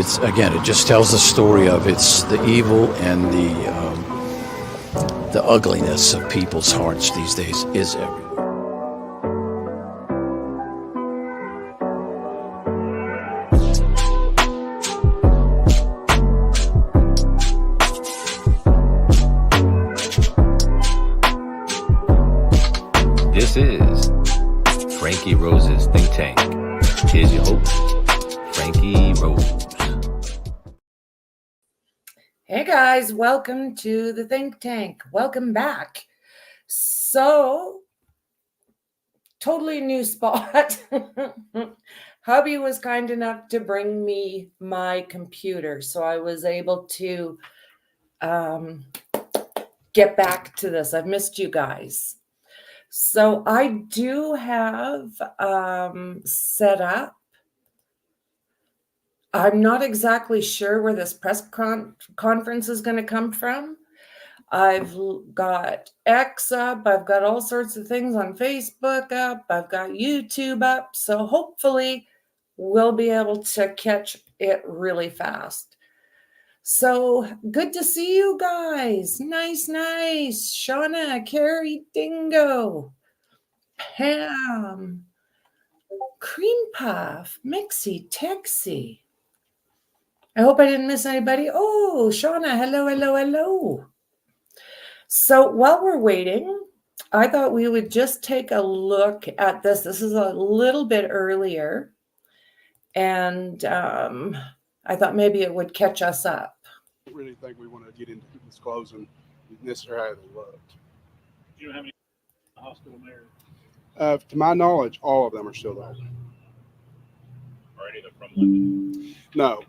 it's, again, it just tells the story of it's the evil and the ugliness of people's hearts these days is everywhere. This is Franky Rose's Think Tank. Here's your host, Franky Rose. Hey guys, welcome to the Think Tank. Welcome back. So, totally new spot. Hubby was kind enough to bring me my computer, so I was able to get back to this. I've missed you guys. So I do have set up. I'm not exactly sure where this press conference is going to come from. I've got X up. I've got all sorts of things on Facebook up. I've got YouTube up. So hopefully we'll be able to catch it really fast. So good to see you guys. Nice. Shauna, Carrie, Dingo, Pam, Cream Puff, Mixie, Texie. I hope I didn't miss anybody. Oh, Shauna, hello. So while we're waiting, I thought we would just take a look at this. This is a little bit earlier, and I thought maybe it would catch us up. I really think we want to get into disclosing necessarily how they looked. Do you know how many in the hospital there? To my knowledge, all of them are still there. Are any of them from London? No,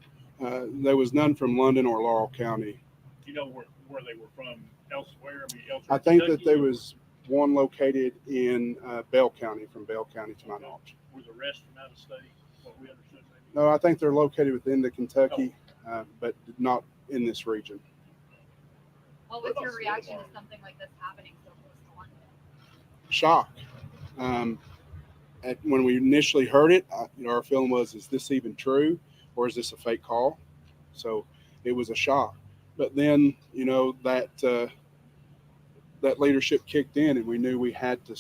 there was none from London or Laurel County. Do you know where they were from elsewhere? I think that there was one located in Bell County, from Bell County to my knowledge. Were the rest from out of state? What we understood maybe? No, I think they're located within the Kentucky, but not in this region. What was your reaction to something like this happening so close to London? Shock. When we initially heard it, our feeling was, is this even true, or is this a fake call? So it was a shock. But then, that leadership kicked in, and we knew we had to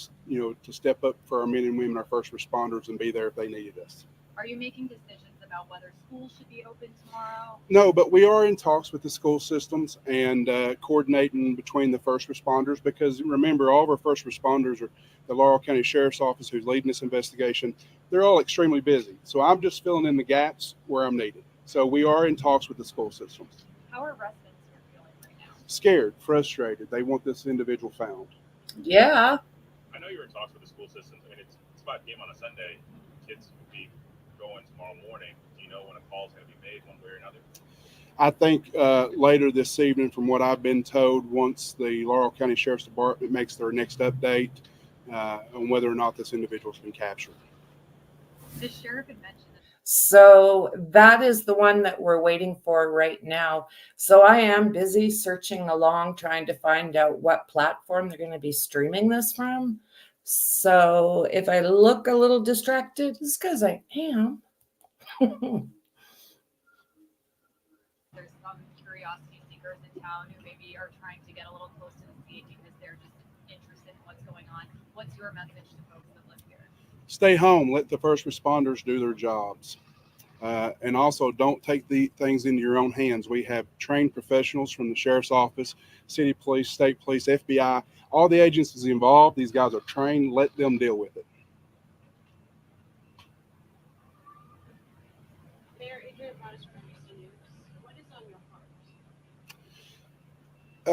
step up for our men and women, our first responders, and be there if they needed us. Are you making decisions about whether schools should be open tomorrow? No, but we are in talks with the school systems and coordinating between the first responders, because remember, all of our first responders are the Laurel County Sheriff's Office, who's leading this investigation. They're all extremely busy. So I'm just filling in the gaps where I'm needed. So we are in talks with the school systems. How are residents here feeling right now? Scared, frustrated. They want this individual found. Yeah. I know you were in talks with the school systems. I mean, it's 5 p.m. on a Sunday. Kids will be going tomorrow morning. Do you know when a call is going to be made one way or another? I think later this evening, from what I've been told, once the Laurel County Sheriff's Department makes their next update on whether or not this individual's been captured. The sheriff had mentioned that. So that is the one that we're waiting for right now. So I am busy searching along, trying to find out what platform they're going to be streaming this from. So if I look a little distracted, it's because I am. There's some curiosity seekers in town who maybe are trying to get a little close to the scene because they're just interested in what's going on. What's your message to folks that live here? Stay home. Let the first responders do their jobs. And also, don't take the things into your own hands. We have trained professionals from the Sheriff's Office, City Police, State Police, FBI, all the agencies involved. These guys are trained. Let them deal with it. Mayor Adrian Rogers from NBC News. What is on your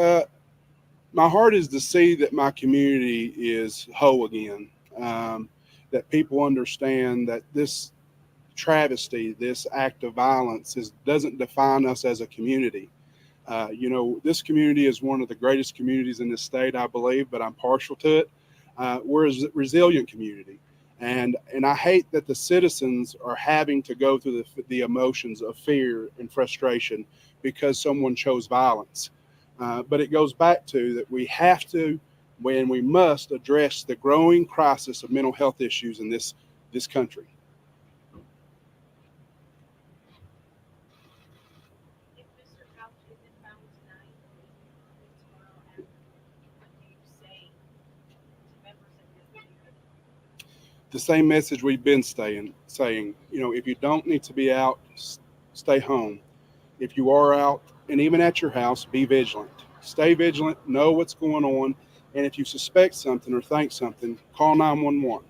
heart? My heart is to see that my community is whole again. That people understand that this travesty, this act of violence, doesn't define us as a community. This community is one of the greatest communities in this state, I believe, but I'm partial to it. We're a resilient community. And I hate that the citizens are having to go through the emotions of fear and frustration because someone chose violence. But it goes back to that we have to, when we must, address the growing crisis of mental health issues in this country. Is it found tonight or is it tomorrow after? What do you say to members of your community? The same message we've been saying, if you don't need to be out, stay home. If you are out, and even at your house, be vigilant. Stay vigilant, know what's going on, and if you suspect something or think something, call 911.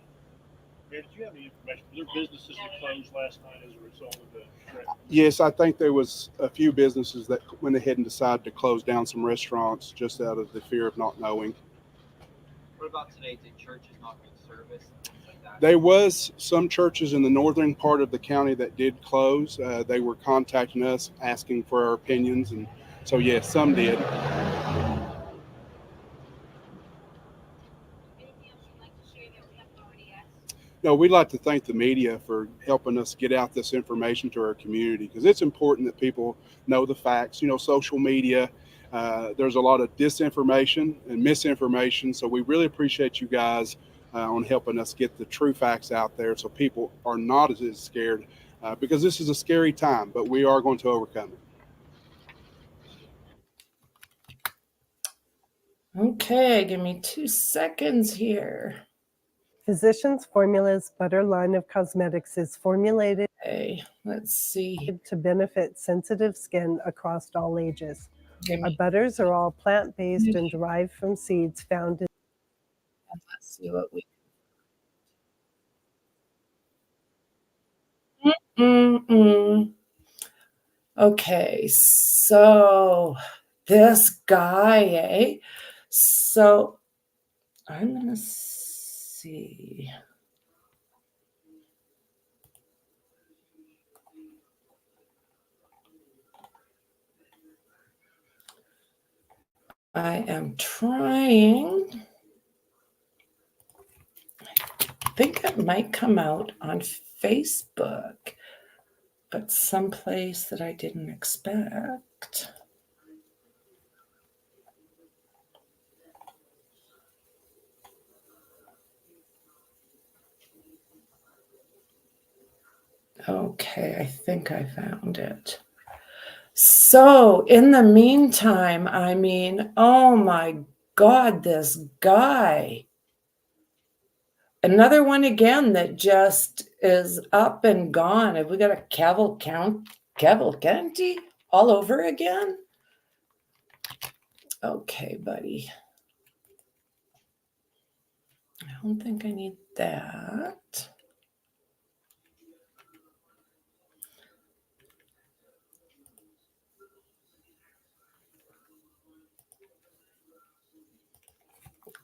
Mayor, did you have any information? Were there businesses that closed last night as a result of the threat? Yes, I think there was a few businesses that went ahead and decided to close down some restaurants just out of the fear of not knowing. What about today? Did churches not get service? Things like that? There was some churches in the northern part of the county that did close. They were contacting us, asking for our opinions, and so yes, some did. Anything else you'd like to share that we haven't already asked? No, we'd like to thank the media for helping us get out this information to our community, because it's important that people know the facts. Social media, there's a lot of disinformation and misinformation, so we really appreciate you guys on helping us get the true facts out there so people are not as scared, because this is a scary time, but we are going to overcome it. Okay, give me 2 seconds here. Physicians Formula's Butter line of cosmetics is formulated Okay, let's see. to benefit sensitive skin across all ages. Give Our me, butters are all plant-based and derived from seeds found in let's see what we. Okay, so this guy, So I'm gonna see. I am trying. I think it might come out on Facebook, but someplace that I didn't expect. Okay, I think I found it. So in the meantime, I mean, oh my God, this guy. Another one again that just is up and gone. Have we got a Cavalcanti all over again? Okay, buddy. I don't think I need that.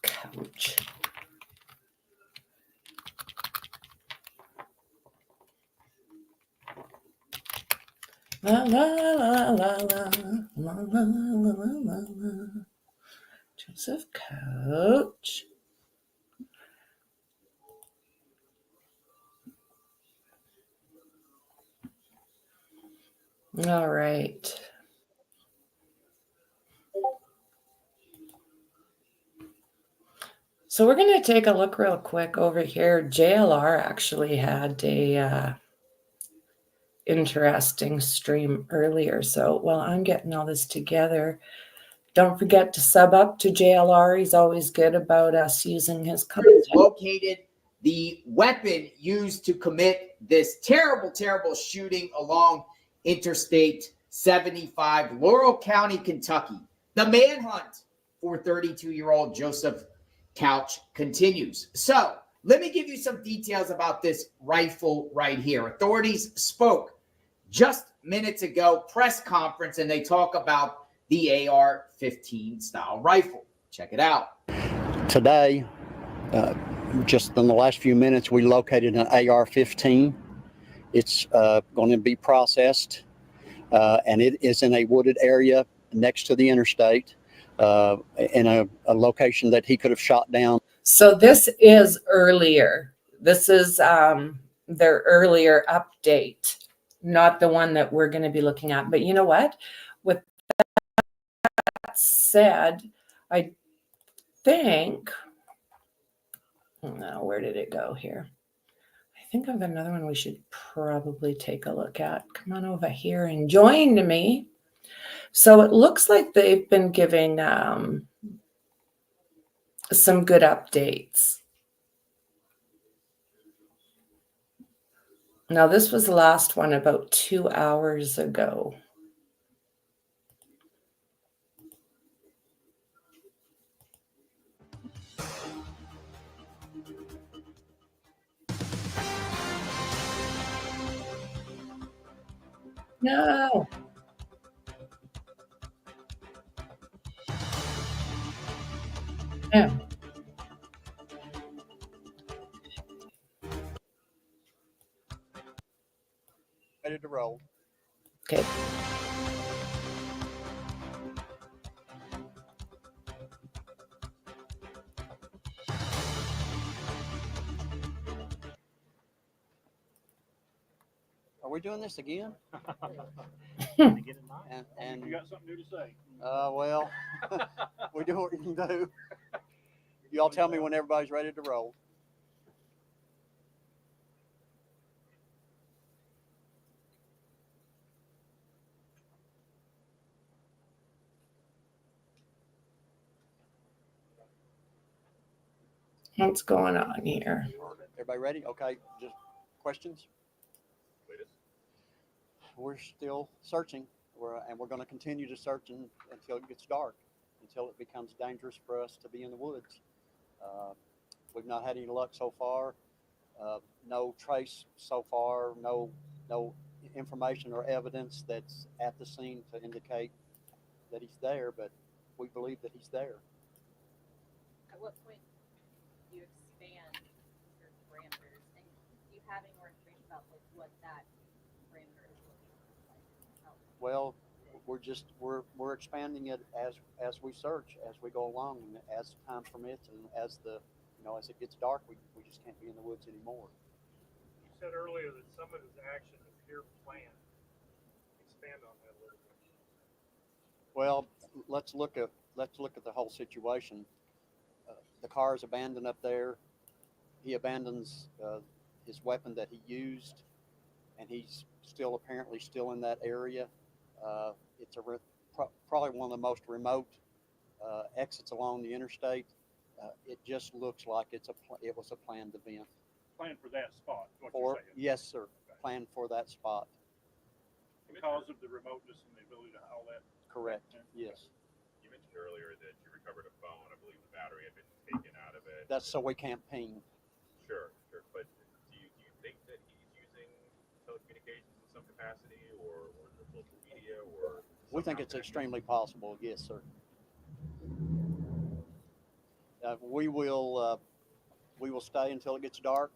Couch. La la la la la la la la la la. Joseph Couch. All right. So we're going to take a look real quick over here. JLR actually had a interesting stream earlier. So while I'm getting all this together, don't forget to sub up to JLR. He's always good about us using his content. Located the weapon used to commit this terrible, terrible shooting along Interstate 75, Laurel County, Kentucky. The manhunt for 32-year-old Joseph Couch continues. So let me give you some details about this rifle right here. Authorities spoke just minutes ago, press conference, and they talk about the AR-15 style rifle. Check it out. Today, just in the last few minutes, we located an AR-15. It's going to be processed, and it is in a wooded area next to the interstate, in a location that he could have shot down. So this is earlier. This is their earlier update, not the one that we're going to be looking at. But you know what? With that said, I think, no, where did it go here? I think I've got another one we should probably take a look at. Come on over here and join me. So it looks like they've been giving some good updates. Now, this was the last one about 2 hours ago. No. Yeah. Ready to roll. Okay. Are we doing this again? And And you got something new to say? well, we do what we can do. Y'all tell me when everybody's ready to roll. What's going on here? Everybody ready? Okay. Just questions? We're still searching, and we're going to continue to search until it gets dark, until it becomes dangerous for us to be in the woods. We've not had any luck so far. No trace so far. No information or evidence that's at the scene to indicate that he's there, but we believe that he's there. At what point do you expand your parameters? And do you have any more information about like what that parameter is looking like? Well, we're expanding it as we search, as we go along, and as time permits, and as as it gets dark, we just can't be in the woods anymore. You said earlier that some of his action appear planned. Expand on that a little bit. Well, let's look at the whole situation. The car is abandoned up there. He abandons his weapon that he used, and he's apparently still in that area. It's probably one of the most remote exits along the interstate. It just looks like it was a planned event. Planned for that spot. What you're saying. Yes, sir. Okay. Planned for that spot. Because of the remoteness and the ability to haul that. Correct. Yes. You mentioned earlier that you recovered a phone. I believe the battery had been taken out of it. That's so we can't ping. Sure. But do you think that he's using telecommunications in some capacity, or the social media, or? We think it's extremely possible. Yes, sir. We will stay until it gets dark,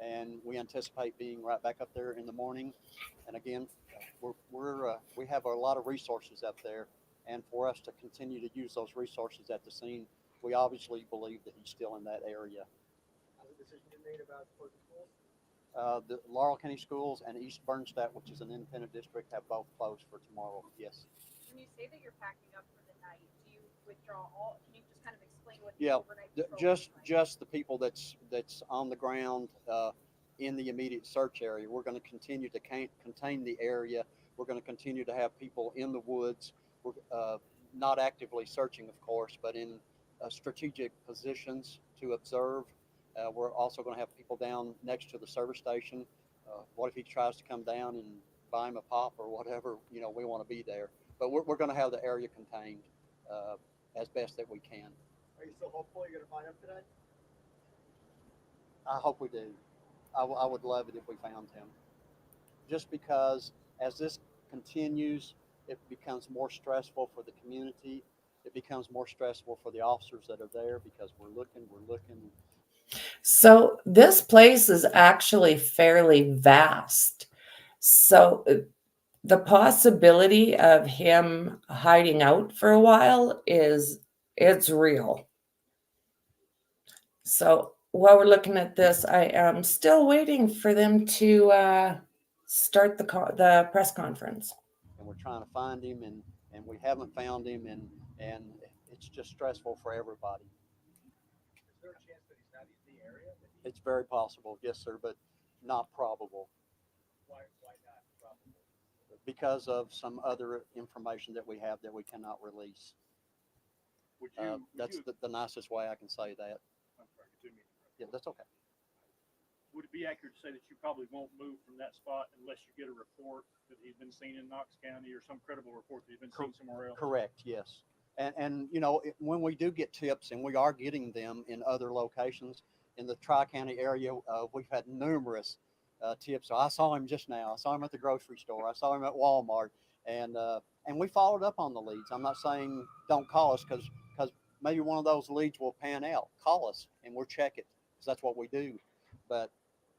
and we anticipate being right back up there in the morning. And again, we have a lot of resources up there, and for us to continue to use those resources at the scene, we obviously believe that he's still in that area. Has a decision been made about closing schools? The Laurel County Schools and East Bernstadt, which is an independent district, have both closed for tomorrow. Yes. When you say that you're packing up for the night, do you withdraw all? Can you just kind of explain what Yeah, the overnight patrol is like? just the people that's on the ground in the immediate search area. We're going to continue to contain the area. We're going to continue to have people in the woods. We're not actively searching, of course, but in strategic positions to observe. We're also going to have people down next to the service station. What if he tries to come down and buy him a pop or whatever? We want to be there. But we're going to have the area contained as best that we can. Are you still hopeful you're going to find him today? I hope we do. I would love it if we found him. Just because as this continues, it becomes more stressful for the community. It becomes more stressful for the officers that are there because we're looking. So this place is actually fairly vast. So the possibility of him hiding out for a while it's real. So while we're looking at this, I am still waiting for them to start the press conference. And we're trying to find him, and we haven't found him, and it's just stressful for everybody. Is there a chance that he's not in the area? It's very possible, yes, sir, but not probable. Why not probable? because of some other information that we have that we cannot release. Would you, That's the nicest way I can say that. I'm sorry, continue. Yeah, that's okay. Would it be accurate to say that you probably won't move from that spot unless you get a report that he's been seen in Knox County or some credible report that he's been seen somewhere else? Correct, yes. And you know, when we do get tips, and we are getting them in other locations in the Tri-County area, we've had numerous tips. So I saw him just now. I saw him at the grocery store. I saw him at Walmart, and we followed up on the leads. I'm not saying don't call us because maybe one of those leads will pan out. Call us and we'll check it, because that's what we do. But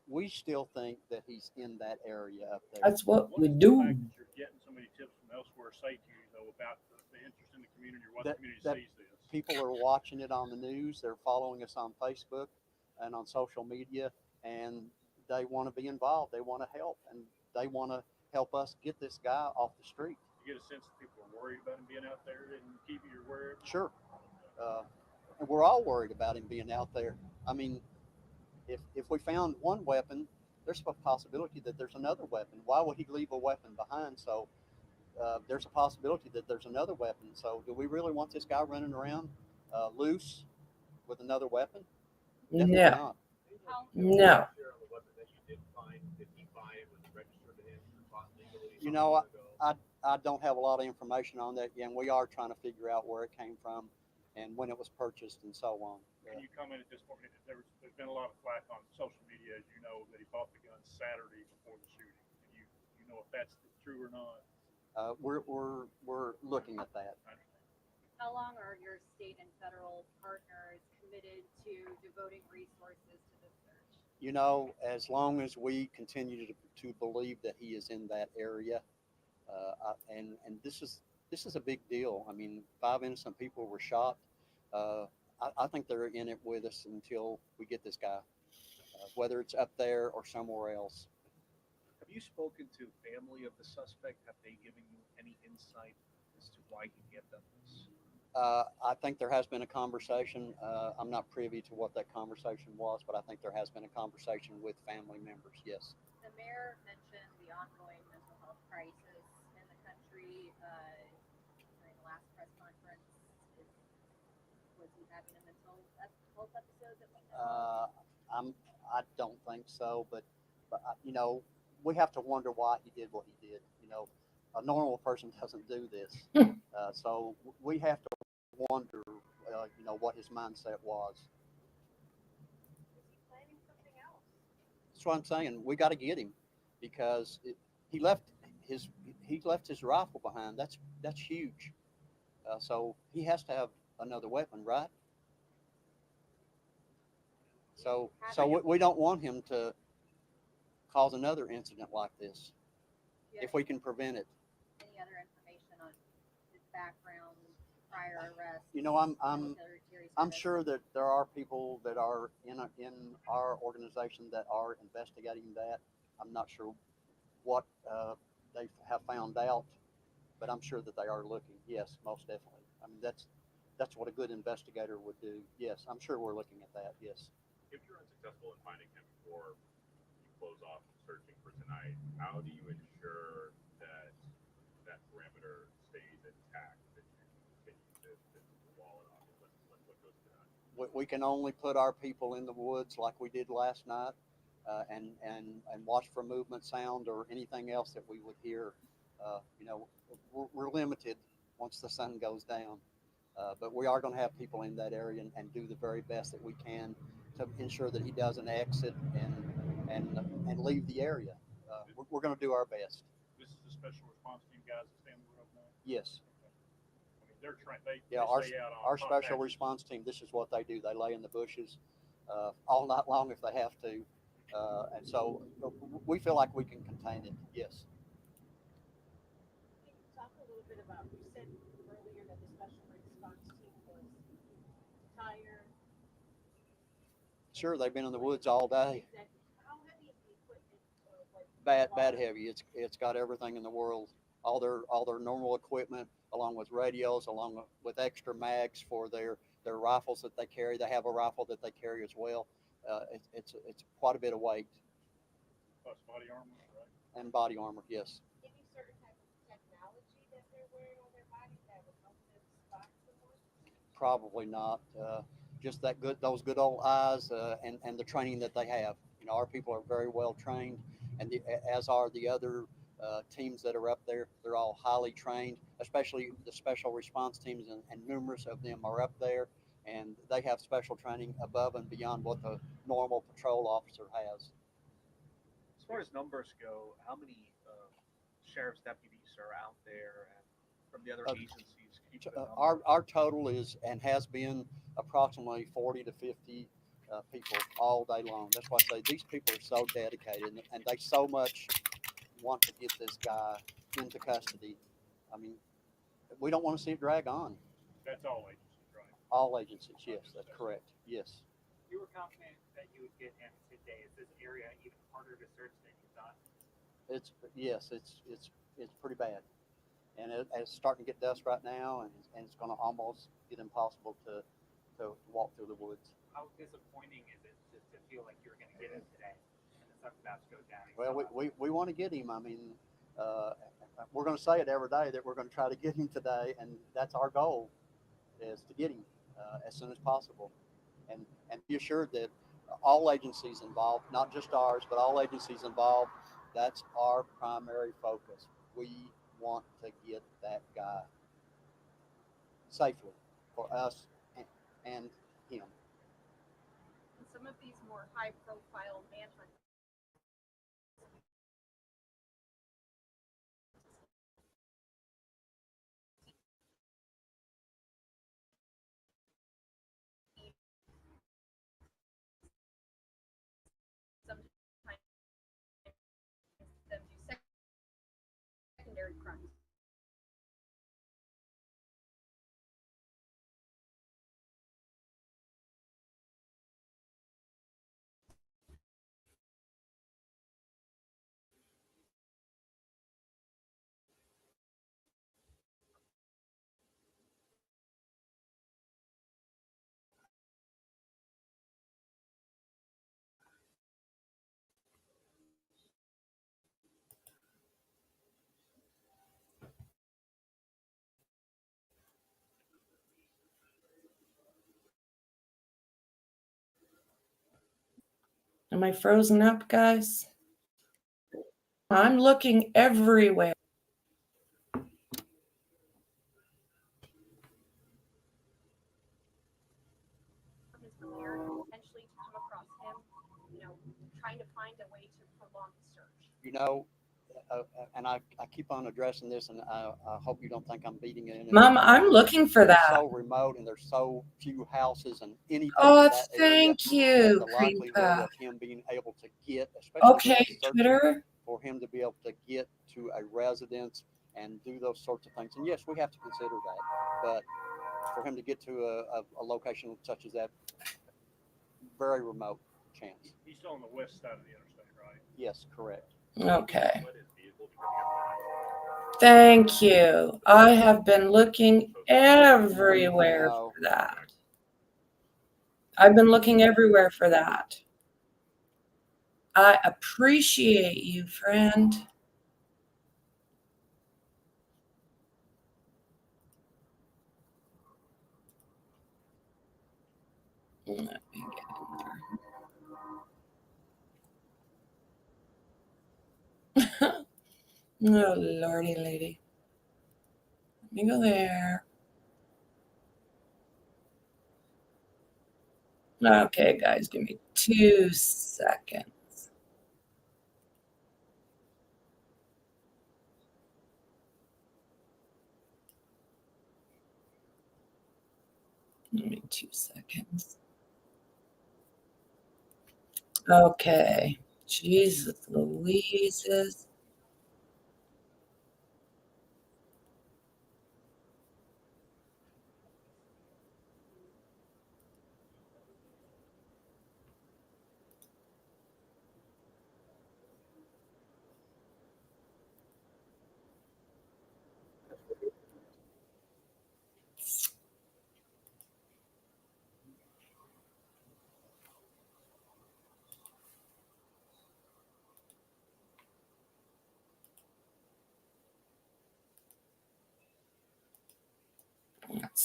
we still think that he's in that area up there. That's what we does the do. fact that you're getting so many tips from elsewhere say to you, though, about the interest in the community or what the community sees this? People are watching it on the news. They're following us on Facebook and on social media, and they want to be involved. They want to help, and they want to help us get this guy off the street. You get a sense that people are worried about him being out there and keep you aware? Sure. And we're all worried about him being out there. I mean, if we found one weapon, there's a possibility that there's another weapon. Why would he leave a weapon behind? So there's a possibility that there's another weapon. So do we really want this guy running around loose with another weapon? Definitely No. not. No. You know, I don't have a lot of information on that yet, and we are trying to figure out where it came from and when it was purchased and so on. Can you comment at this point? There's been a lot of flack on social media, as you know, that he bought the gun Saturday before the shooting. And you know if that's true or not? We're looking at that. How long are your state and federal partners committed to devoting resources to this search? You know, as long as we continue to believe that he is in that area, and this is a big deal. I mean, 5 innocent people were shot. I think they're in it with us until we get this guy, whether it's up there or somewhere else. Have you spoken to family of the suspect? Have they given you any insight as to why he gave them this? I think there has been a conversation. I'm not privy to what that conversation was, but I think there has been a conversation with family members, yes. The mayor mentioned the ongoing mental health crisis in the country during the last press conference. Was he having a mental health episode that we know? I don't think so, but you know, we have to wonder why he did what he did. You know, a normal person doesn't do this, so we have to wonder, you know, what his mindset was. Is he planning something else? That's what I'm saying. We got to get him, because he left his rifle behind. That's huge. So he has to have another weapon, right? So we don't want him to cause another incident like this, if we can prevent it. Any other information on his background, prior arrests? You know, I'm sure that there are people that are in our organization that are investigating that. I'm not sure what they have found out, but I'm sure that they are looking. Yes, most definitely. I mean, that's what a good investigator would do. Yes, I'm sure we're looking at that. Yes. If you're unsuccessful in finding him before you close off searching for tonight, how do you ensure that that perimeter stays intact, that you continue to wall it off? What goes to that? We can only put our people in the woods like we did last night, and watch for movement, sound, or anything else that we would hear. You know, we're limited once the sun goes down, but we are going to have people in that area and do the very best that we can to ensure that he doesn't exit and leave the area. We're going to do our best. This is the special response team guys that stand the road now? Yes. I mean, they're trained. They Yeah, stay out on our top special patches. response team, this is what they do. They lay in the bushes all night long if they have to. And so we feel like we can contain it. Yes. Can you talk a little bit about, you said earlier that the special response team was tired. Sure, they've been in the woods all day. Exactly. How heavy is the equipment? Bad heavy. It's got everything in the world. All their normal equipment, along with radios, along with extra mags for their rifles that they carry. They have a rifle that they carry as well. It's quite a bit of weight. Plus body armor, right? And body armor, yes. Any certain type of Probably not. Just those good old eyes, and the training that they have. You know, our people are very well trained, and as are the other teams that are up there. They're all highly trained, especially the special response teams, and numerous of them are up there, and they have special training above and beyond what the normal patrol officer has. As far as numbers go, how many sheriff's deputies are out there, and from the other agencies? Can you put a number? Our total is and has been approximately 40 to 50 people all day long. That's why I say these people are so dedicated, and they so much want to get this guy into custody. I mean, we don't want to see it drag on. That's all agencies, right? All agencies, yes, that's correct. Yes. You were confident that you would get him today. Is this area even harder to search than you thought? It's pretty bad, and it's starting to get dusk right now, and it's going to almost get impossible to walk through the woods. How disappointing is it just to feel like you were going to get him today, and the stuff's about to go down? Well, we want to get him. I mean, we're going to say it every day that we're going to try to get him today, and that's our goal, is to get him as soon as possible, and be assured that all agencies involved, not just ours, but all agencies involved, that's our primary focus. We want to get that guy safely for us and him. And some of these more high-profile manhunt sometimes them do secondary crimes. Am I frozen up, guys? I'm looking everywhere. Is prepared potentially to come across him, trying to find a way to prolong the search. You know, and I keep on addressing this, and I hope you don't think I'm beating it in. Mom, I'm looking for It's that. so remote, and there's so few houses and anything Oh, in that area. thank you, The likelihood Creepa. of him being able to get, especially Okay, searching, Twitter. for him to be able to get to a residence and do those sorts of things. And yes, we have to consider that, but for him to get to a location such as that, very remote chance. He's still on the west side of the interstate, right? Yes, correct. Okay. Thank you. I have been looking everywhere for that. I've been looking everywhere for that. I appreciate you, friend. Let me get in there. Oh, lordy lady. Let me go there. Okay, guys, give me 2 seconds. Give me 2 seconds. Okay. Jesus Louises.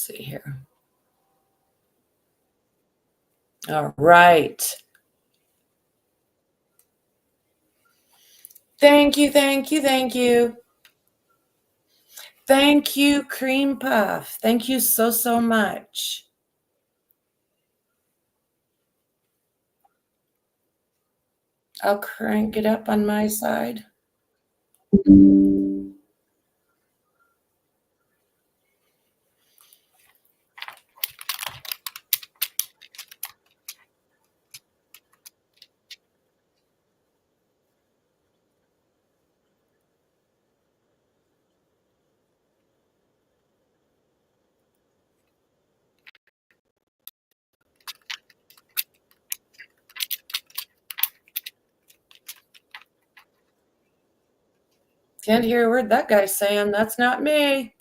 see here. All right. Thank you, thank you, thank you. Thank you, Cream Puff. Thank you so, so much. I'll crank it up on my side. Can't hear a word that guy's saying. That's not me.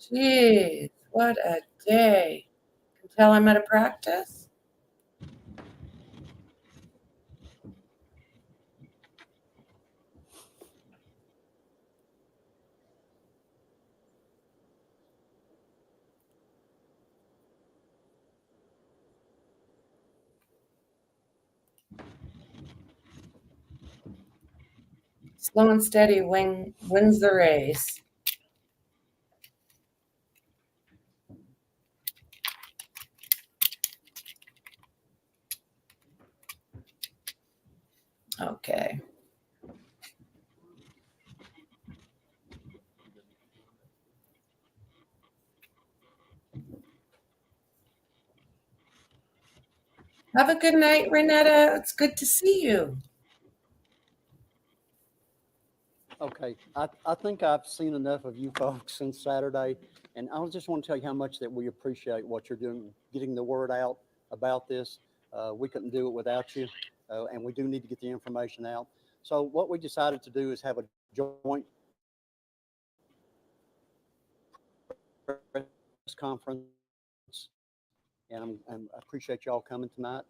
Jeez, what a day. Can tell I'm at a practice. Slow and steady wins the race. Okay. Have a good night, Renetta. It's good to see you. Okay, I think I've seen enough of you folks since Saturday, and I just want to tell you how much that we appreciate what you're doing, getting the word out about this. We couldn't do it without you, and we do need to get the information out. So what we decided to do is have a joint press conference, and I appreciate y'all coming tonight.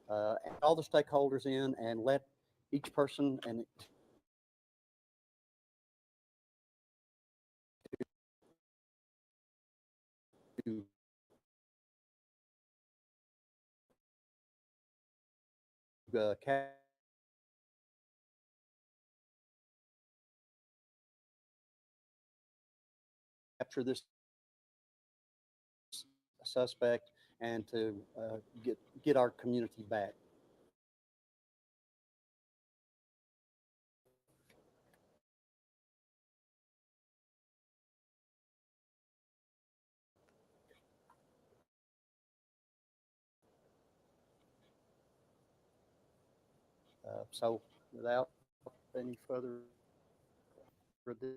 And all the stakeholders in, and let each person and capture this suspect and to get our community back. So without any further ado,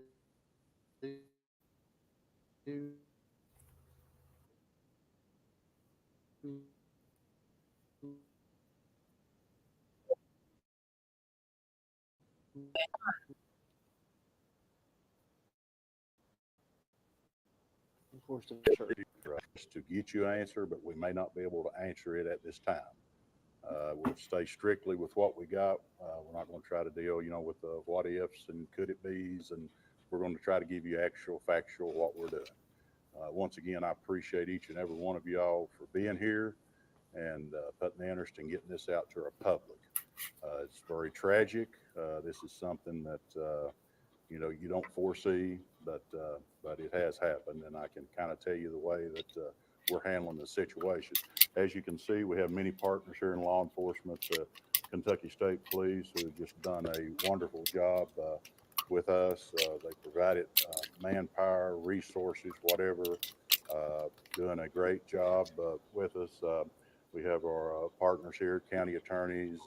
to get you an answer, but we may not be able to answer it at this time. We'll stay strictly with what we got. We're not going to try to deal, with the what ifs and could it be's, and we're going to try to give you actual, factual what we're doing. Once again, I appreciate each and every one of y'all for being here and putting the interest in getting this out to our public. It's very tragic. This is something that you don't foresee, but it has happened, and I can kind of tell you the way that we're handling the situation. As you can see, we have many partners here in law enforcement. Kentucky State Police, who have just done a wonderful job with us. They provided manpower, resources, whatever, doing a great job with us. We have our partners here, county attorneys,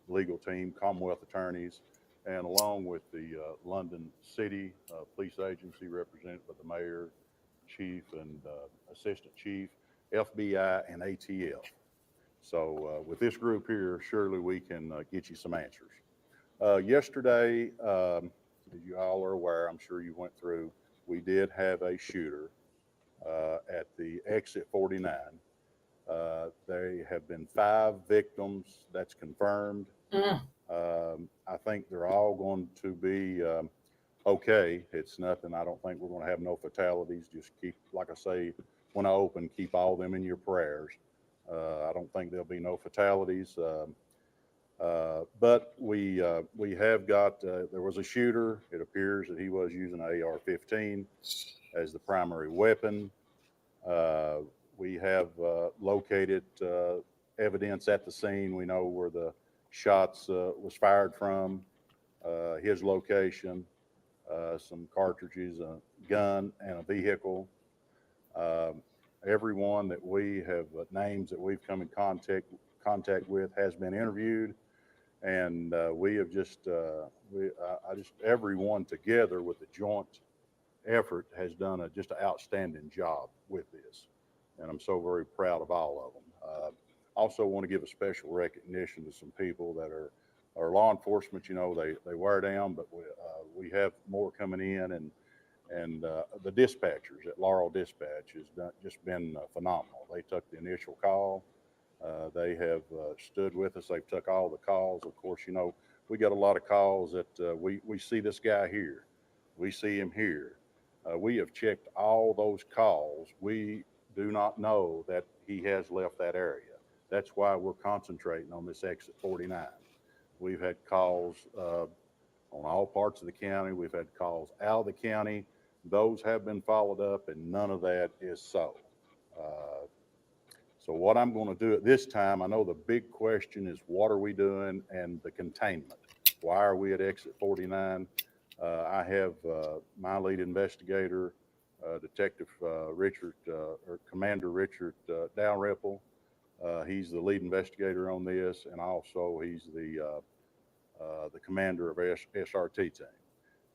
legal team, Commonwealth attorneys, and along with the London City Police Agency represented by the mayor, chief, and assistant chief, FBI, and ATF. So with this group here, surely we can get you some answers. Yesterday, as you all are aware, I'm sure you went through, we did have a shooter at the exit 49. There have been 5 victims. That's confirmed. I think they're all going to be okay. It's nothing. I don't think we're going to have no fatalities. Just keep, like I say, when I open, keep all them in your prayers. I don't think there'll be no fatalities. But we have got, there was a shooter. It appears that he was using an AR-15 as the primary weapon. We have located evidence at the scene. We know where the shots was fired from, his location, some cartridges, a gun, and a vehicle. Everyone that we have, names that we've come in contact with has been interviewed, and we have just, everyone together with the joint effort has done just an outstanding job with this, and I'm so very proud of all of them. Also want to give a special recognition to some people that are law enforcement. You know, they wear down, but we have more coming in, and the dispatchers at Laurel Dispatch has just been phenomenal. They took the initial call. They have stood with us. They've took all the calls. Of course, you know, we got a lot of calls that we see this guy here. We see him here. We have checked all those calls. We do not know that he has left that area. That's why we're concentrating on this exit 49. We've had calls on all parts of the county. We've had calls out of the county. Those have been followed up, and none of that is so. So what I'm going to do at this time, I know the big question is what are we doing and the containment. Why are we at exit 49? I have my lead investigator, Detective Richard, or Commander Richard Dalrymple. He's the lead investigator on this, and also he's the commander of SRT team.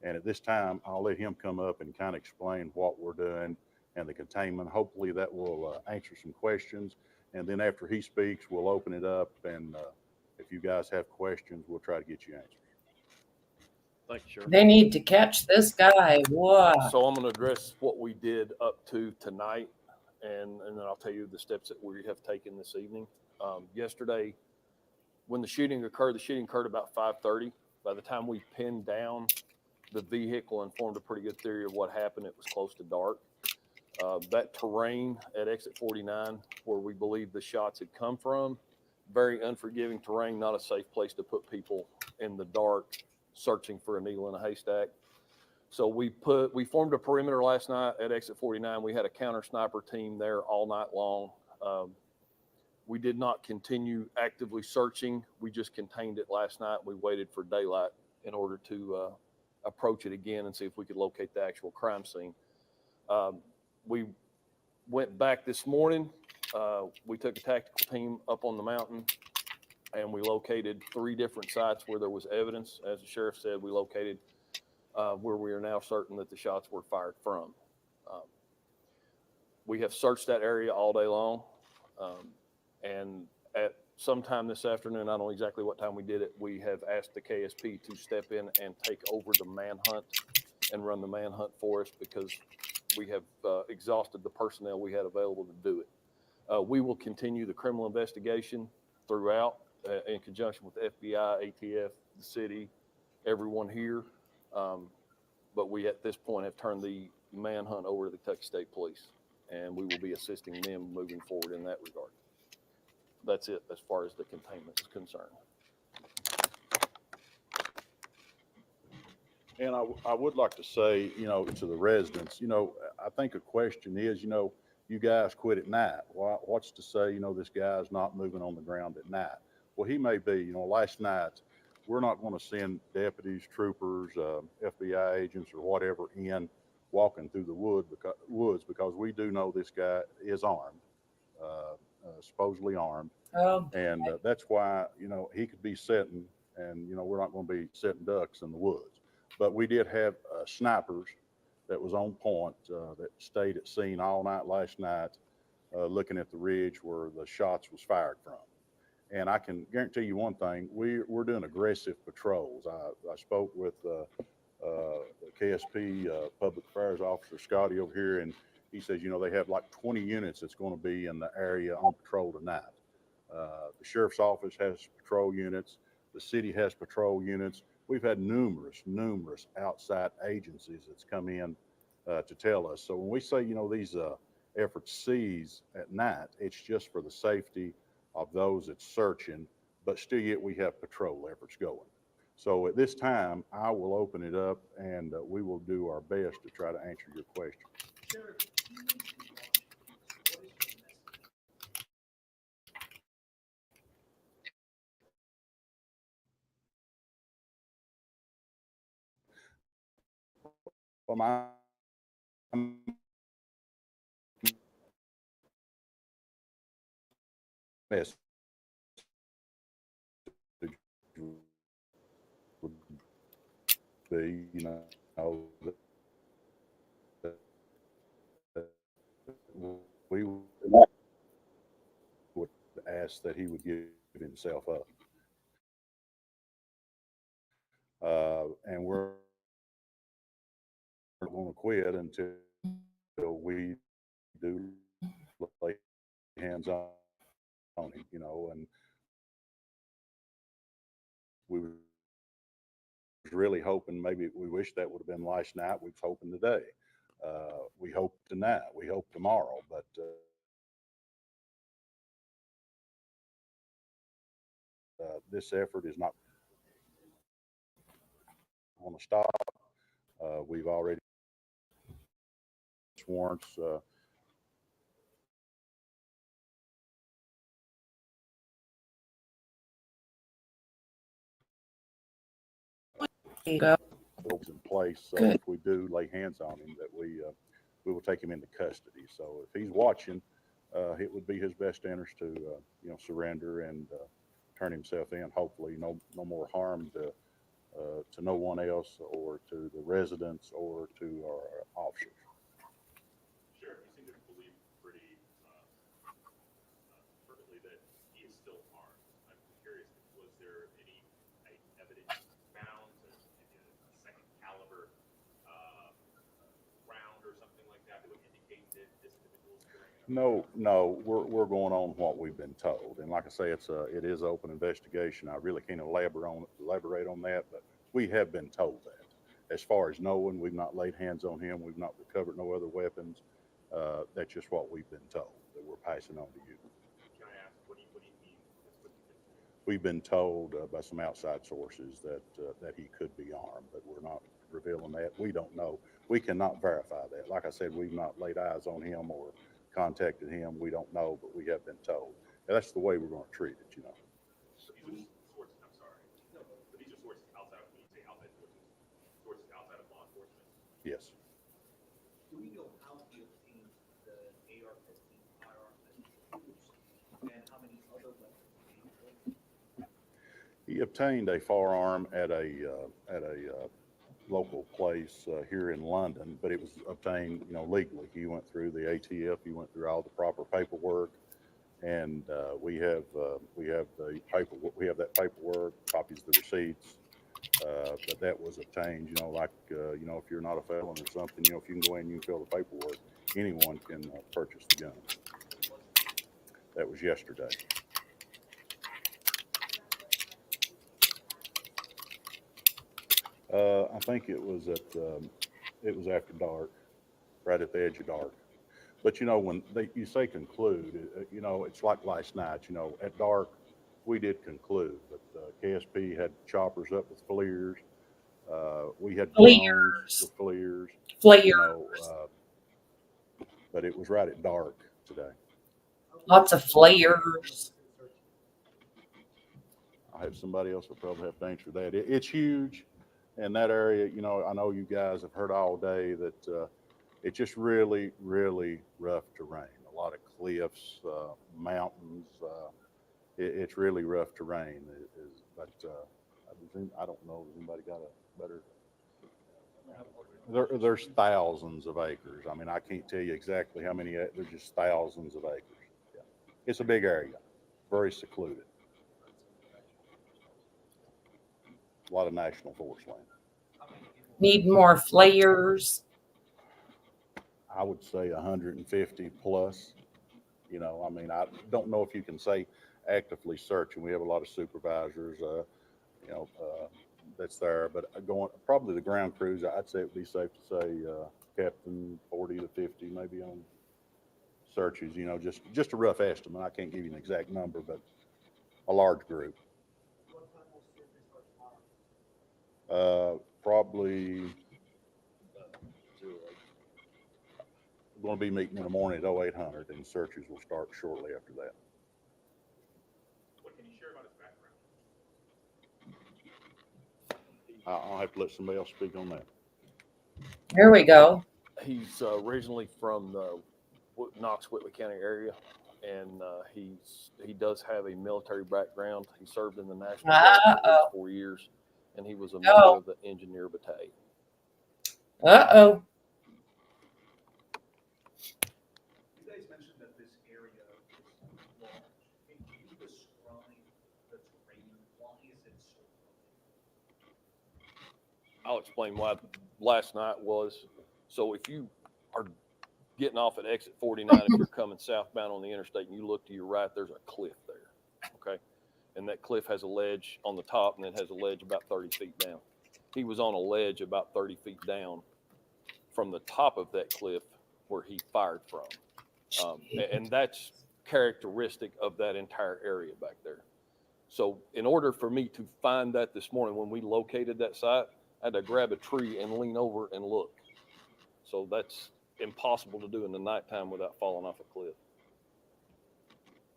And at this time, I'll let him come up and kind of explain what we're doing and the containment. Hopefully that will answer some questions. And then after he speaks, we'll open it up. And if you guys have questions, we'll try to get you answers. Thank you, Sheriff. They need to catch this guy. What? So I'm going to address what we did up to tonight, and then I'll tell you the steps that we have taken this evening. Yesterday, when the shooting occurred about 5:30. By the time we pinned down the vehicle and formed a pretty good theory of what happened, it was close to dark. That terrain at exit 49, where we believe the shots had come from, very unforgiving terrain, not a safe place to put people in the dark searching for a needle in a haystack. So we formed a perimeter last night at exit 49. We had a counter sniper team there all night long. We did not continue actively searching. We just contained it last night. We waited for daylight in order to approach it again and see if we could locate the actual crime scene. We went back this morning. We took a tactical team up on the mountain, and we located 3 different sites where there was evidence. As the sheriff said, we located where we are now certain that the shots were fired from. We have searched that area all day long. And at some time this afternoon, I don't know exactly what time we did it, we have asked the KSP to step in and take over the manhunt and run the manhunt for us, because we have exhausted the personnel we had available to do it. We will continue the criminal investigation throughout in conjunction with the FBI, ATF, the city, everyone here. But we at this point have turned the manhunt over to the Kentucky State Police, and we will be assisting them moving forward in that regard. That's it as far as the containment is concerned. And I would like to say, you know, to the residents, you know, I think a question is, you know, you guys quit at night. What's to say, you know, this guy's not moving on the ground at night? Well, he may be. You know, last night, we're not going to send deputies, troopers, FBI agents, or whatever in walking through the woods because we do know this guy is armed, supposedly armed. And that's why, you know, he could be sitting, and, you know, we're not going to be sitting ducks in the woods. But we did have snipers that was on point that stayed at scene all night last night, looking at the ridge where the shots was fired from. And I can guarantee you one thing, we're doing aggressive patrols. I spoke with the KSP Public Affairs Officer Scotty over here, and he says, you know, they have like 20 units that's going to be in the area on patrol tonight. The sheriff's office has patrol units. The city has patrol units. We've had numerous outside agencies that's come in to tell us. So when we say, you know, these efforts cease at night, it's just for the safety of those that's searching, but still yet we have patrol efforts going. So at this time, I will open it up and we will do our best to try to answer your question. Well, my message would be, you know, that we would ask that he would give himself up. And we're not going to quit until we do lay hands on him, you know, and we was really hoping, maybe we wish that would have been last night. We was hoping today. We hope tonight. We hope tomorrow. But this effort is not going to stop. We've already warrants. There you go. In place, so Good. if we do lay hands on him, that we will take him into custody. So if he's watching, it would be his best interest to you know, surrender and turn himself in. Hopefully, no more harm to no one else, or to the residents, or to our officers. Sheriff, you seem to believe pretty fervently that he is still armed. I'm curious, was there any evidence found, maybe a second caliber round or something like that, that would indicate that this individual is carrying it? No, we're going on what we've been told, and like I say, it is open investigation. I really can't elaborate on that, but we have been told that. As far as knowing, we've not laid hands on him. We've not recovered no other weapons. That's just what we've been told that we're passing on to you. Can I ask, what do you mean? We've been told by some outside sources that he could be armed, but we're not revealing that. We don't know. We cannot verify that. Like I said, we've not laid eyes on him or contacted him. We don't know, but we have been told. And that's the way we're going to treat it, you know. I'm sorry. No, but these are sources outside of, when you say outside sources outside of law enforcement. Yes. Do we know how he obtained the AR-15 firearm that he used, and how many other weapons he used? He obtained a firearm at a local place here in London, but it was obtained, you know, legally. He went through the ATF. He went through all the proper paperwork, and we have the paperwork. We have that paperwork, copies of the receipts. But that was obtained, you know, like you know, if you're not a felon or something, you know, if you can go in and you fill the paperwork, anyone can purchase the gun. That was yesterday. I think it was after dark, right at the edge of dark. But you know, when you say conclude, you know, it's like last night. You know, at dark, we did conclude, but KSP had choppers up with flares. We had drones with flares. You know, but it was right at dark today. Lots of flares. I have somebody else will probably have to answer that. It's huge. And that area, you know, I know you guys have heard all day that it's just really, really rough terrain. A lot of cliffs, mountains. It's really rough terrain. But I don't know. Has anybody got a better? There's thousands of acres. I mean, I can't tell you exactly how many. There's just thousands of acres. Yeah. It's a big area, very secluded. A lot of national forest land. Need more flares. I would say 150 plus. You know, I mean, I don't know if you can say actively searching. We have a lot of supervisors, you know, that's there, but going probably the ground crews, I'd say it'd be safe to say, Captain, 40 to 50 maybe on searches, you know, just a rough estimate. I can't give you an exact number, but a large group. Probably going to be meeting in the morning at 0800, and searches will start shortly after that. What can you share about his background? I'll have to let somebody else speak on that. Here we go. He's originally from the Knox Whitley County area, and he does have a military background. He served in the National Guard for at least 4 years, and he was a member of the Engineer Battalion. Uh-oh. You guys mentioned that this area is large. Can you describe the terrain? Why is it so large? I'll explain why last night was. So if you are getting off at exit 49, if you're coming southbound on the interstate and you look to your right, there's a cliff there, okay? And that cliff has a ledge on the top, and it has a ledge about 30 feet down. He was on a ledge about 30 feet down from the top of that cliff where he fired from. And that's characteristic of that entire area back there. So in order for me to find that this morning, when we located that site, I had to grab a tree and lean over and look. So that's impossible to do in the nighttime without falling off a cliff.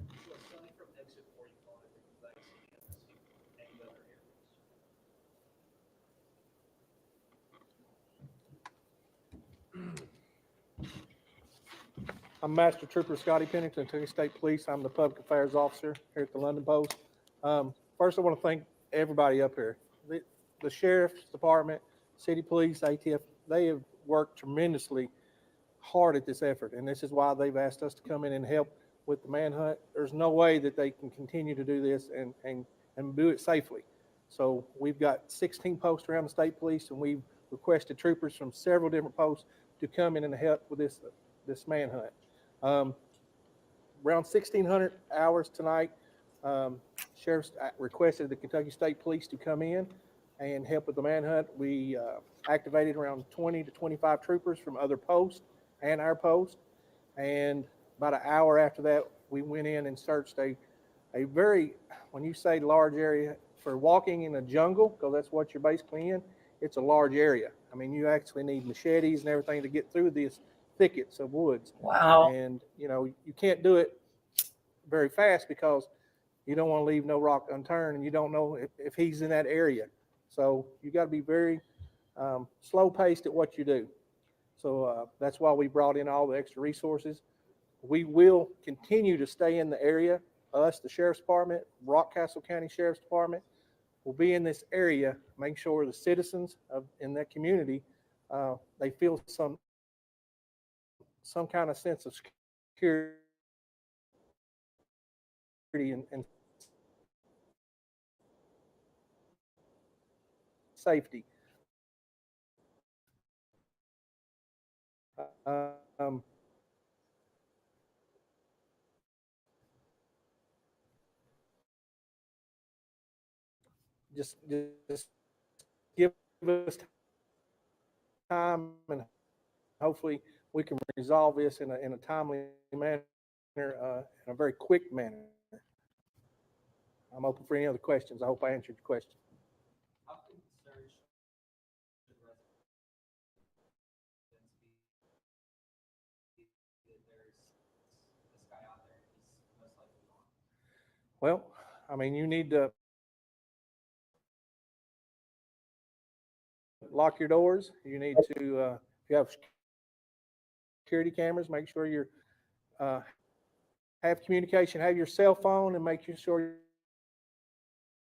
So aside from exit 45, are you guys seeing any other areas? I'm Master Trooper Scotty Pennington, Kentucky State Police. I'm the Public Affairs Officer here at the London Post. First, I want to thank everybody up here. The Sheriff's Department, City Police, ATF, they have worked tremendously hard at this effort, and this is why they've asked us to come in and help with the manhunt. There's no way that they can continue to do this and do it safely. So we've got 16 posts around the state police, and we've requested troopers from several different posts to come in and help with this manhunt. Around 1,600 hours tonight, Sheriff's requested the Kentucky State Police to come in and help with the manhunt. We activated around 20 to 25 troopers from other posts and our post. And about an hour after that, we went in and searched a very, when you say large area, for walking in a jungle, because that's what you're basically in, it's a large area. I mean, you actually need machetes and everything to get through these thickets of woods. Wow. And, you know, you can't do it very fast because you don't want to leave no rock unturned, and you don't know if he's in that area. So you got to be very slow paced at what you do. So that's why we brought in all the extra resources. We will continue to stay in the area. Us, the Sheriff's Department, Rockcastle County Sheriff's Department, will be in this area, make sure the citizens in that community, they feel some kind of sense of security and safety. Just give us time, and hopefully we can resolve this in a timely manner, in a very quick manner. I'm open for any other questions. I hope I answered your question. How concerned should residents be that there's this guy out there? He's most likely gone. Well, I mean, you need to lock your doors. You need to, if you have security cameras, make sure you're have communication, have your cell phone, and make sure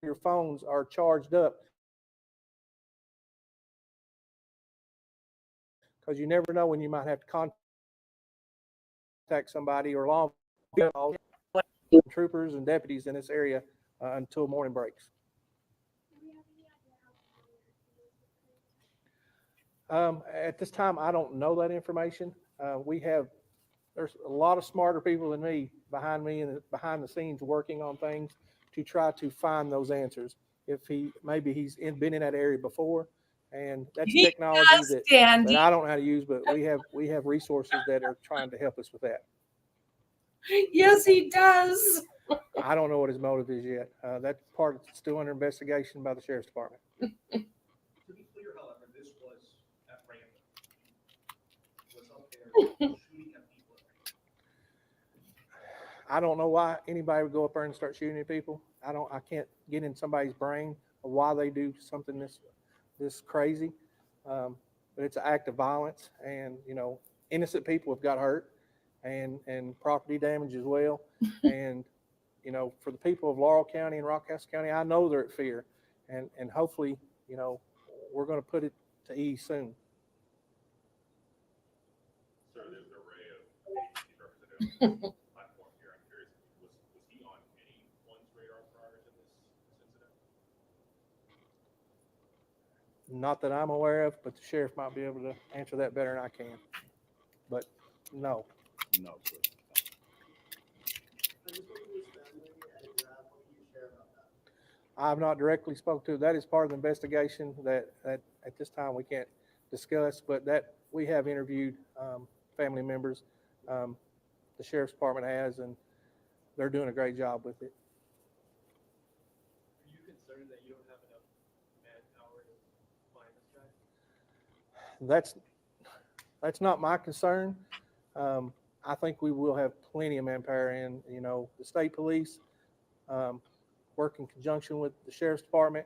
your phones are charged up, because you never know when you might have to contact somebody or law enforcement, troopers and deputies in this area until morning breaks. At this time, I don't know that information. There's a lot of smarter people than me behind me and behind the scenes working on things to try to find those answers. If maybe he's been in that area before, and that's He technology does, that Dandy. I don't know how to use, but we have resources that are trying to help us with that. Yes, he does. I don't know what his motive is yet. That part is still under investigation by the sheriff's department. To be clear, however, this was at random. Was up there shooting at people. I don't know why anybody would go up there and start shooting at people. I can't get in somebody's brain of why they do something this crazy. But it's an act of violence, and innocent people have got hurt, and property damage as well. And for the people of Laurel County and Rockhouse County, I know they're at fear, and hopefully we're going to put it to ease soon. Sir, there's an array of agency representatives. Not that I'm aware of, but the sheriff might be able to answer that better than I can. But no. No, sir. I've not directly spoke to. That is part of the investigation that at this time we can't discuss, but that we have interviewed family members. The sheriff's department has, and they're doing a great job with it. Are you concerned that you don't have enough manpower to find this guy? That's not my concern. I think we will have plenty of manpower in, the state police, work in conjunction with the sheriff's department.